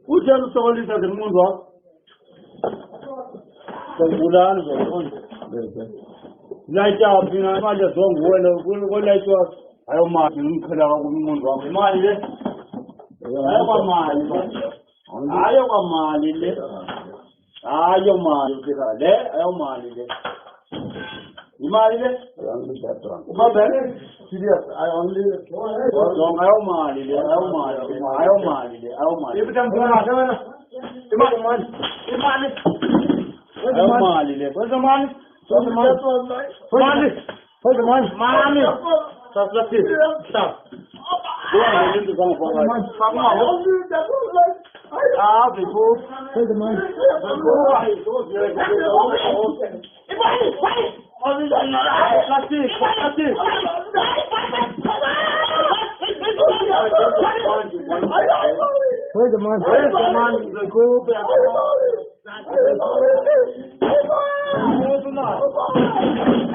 Ucel solita del mondo. Mulan like up, you know, I just don't go like to us. I don't mind you could have a woman wrong. Mind it. I have a mind. I have a mind. I am mind. I am mind. You mind it? But then, serious, I only don't have mind. I have mind. I have mind. I have mind. If I'm going Where's the money? Where's the money? Where's the money? Where's the money? Money. Stop, let's see. Stop. Where's the money? Ah, people. Where's the money? Let's see. Let's see. Where's the money? Where's the money? The group. Open up.